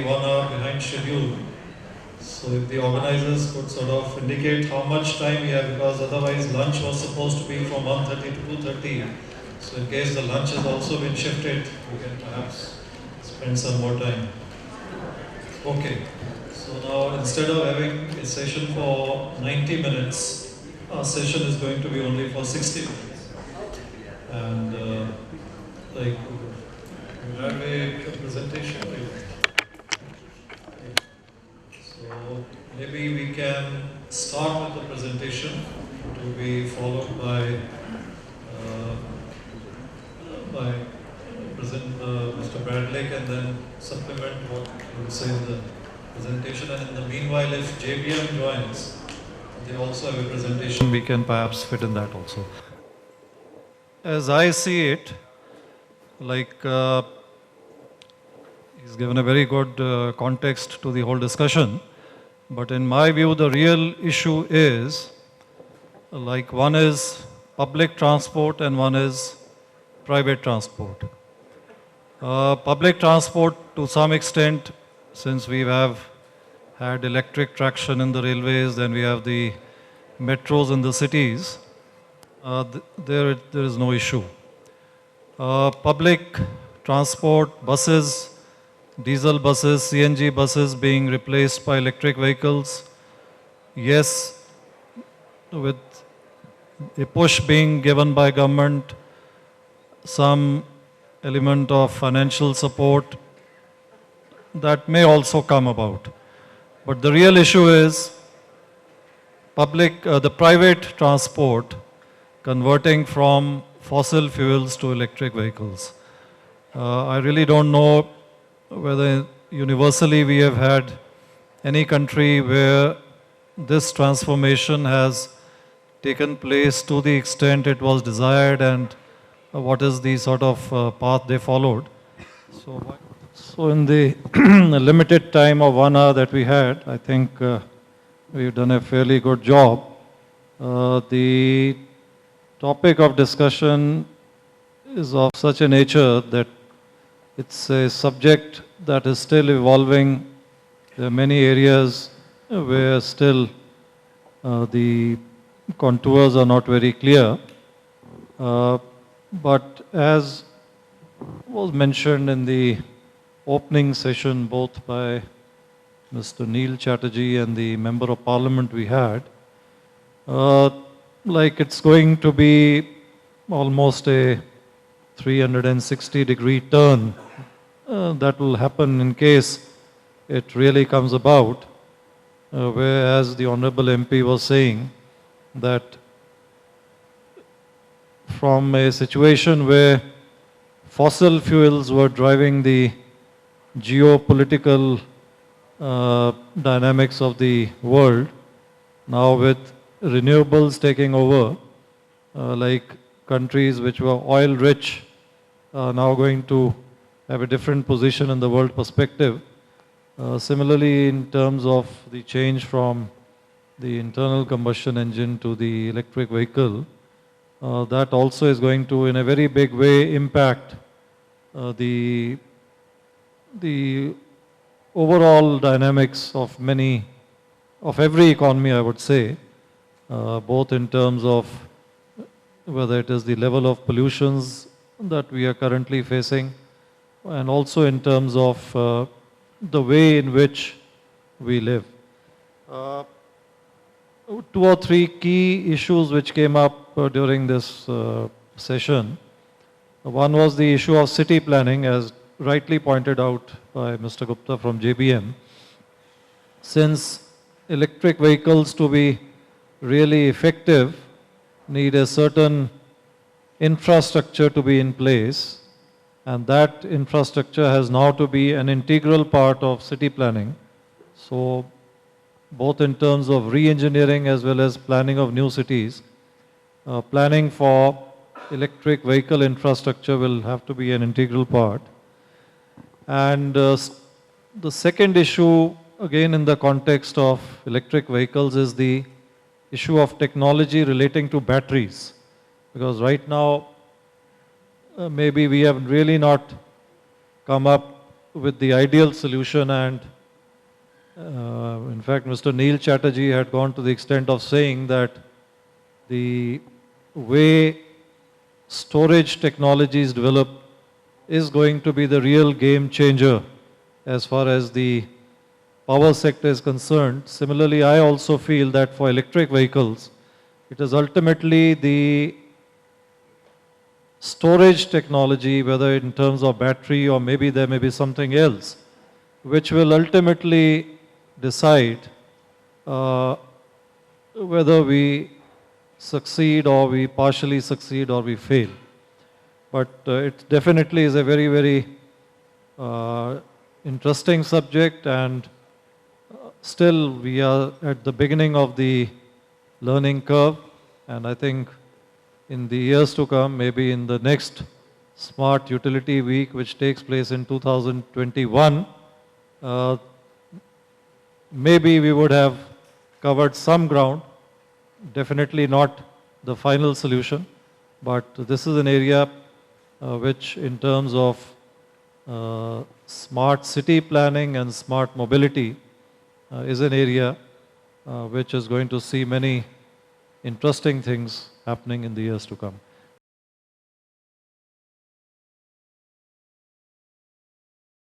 1 hour behind schedule. So if the organizers could sort of indicate how much time we have, because otherwise lunch was supposed to be from 1:30 to 2:30. So in case the lunch has also been shifted, we can perhaps spend some more time. Okay. So now instead of having a session for 90 minutes, our session is going to be only for 60 minutes. And like, we have a presentation. So maybe we can start with the presentation to be followed uh, by Mr. Bradley, and then supplement what he will say in the presentation. And in the meanwhile, if JBM joins, they also have a presentation. We can perhaps fit in that also. As I see it, like he's given a very good context to the whole discussion. But in my view, the real issue is, like, one is public transport and one is private transport. Public transport, to some extent, since we have had electric traction in the railways, then we have the metros in the cities, there is no issue. Public transport, buses, diesel buses, CNG buses being replaced by electric vehicles. Yes, with a push being given by government, some element of financial support, that may also come about. But the real issue is the private transport converting from fossil fuels to electric vehicles. I really don't know whether universally we have had any country where this transformation has taken place to the extent it was desired, and what is the sort of path they followed. So in the limited time of 1 hour that we had, I think we've done a fairly good job. The topic of discussion is of such a nature that it's a subject that is still evolving. There are many areas where still the contours are not very clear. But as was mentioned in the opening session, both by Mr. Neil Chatterjee and the Member of Parliament we had, like, it's going to be almost a 360-degree turn that will happen in case it really comes about, whereas the Honorable MP was saying that from a situation where fossil fuels were driving the geopolitical dynamics of the world, now with renewables taking over, like countries which were oil rich are now going to have a different position in the world perspective. Similarly, in terms of the change from the internal combustion engine to the electric vehicle, that also is going to, in a very big way, impact the overall dynamics of every economy, I would say, both in terms of whether it is the level of pollutions that we are currently facing, and also in terms of the way in which we live. Two or three key issues which came up during this session. One was the issue of city planning, as rightly pointed out by Mr. Gupta from JBM. Since electric vehicles, to be really effective, need a certain infrastructure to be in place, and that infrastructure has now to be an integral part of city planning. So both in terms of re-engineering as well as planning of new cities, planning for electric vehicle infrastructure will have to be an integral part. And the second issue, again in the context of electric vehicles, is the issue of technology relating to batteries. Because right now, maybe we have really not come up with the ideal solution, and in fact, Mr. Neil Chatterjee had gone to the extent of saying that the way storage technologies develop is going to be the real game changer as far as the power sector is concerned. Similarly, I also feel that for electric vehicles, it is ultimately the storage technology, whether in terms of battery or maybe there may be something else, which will ultimately decide whether we succeed or we partially succeed or we fail. But it definitely is a very, very interesting subject, and still we are at the beginning of the learning curve, and I think in the years to come, maybe in the next Smart Utility Week, which takes place in 2021, maybe we would have covered some ground, definitely not the final solution, but this is an area which in terms of smart city planning and smart mobility is an area which is going to see many interesting things happening in the years to come.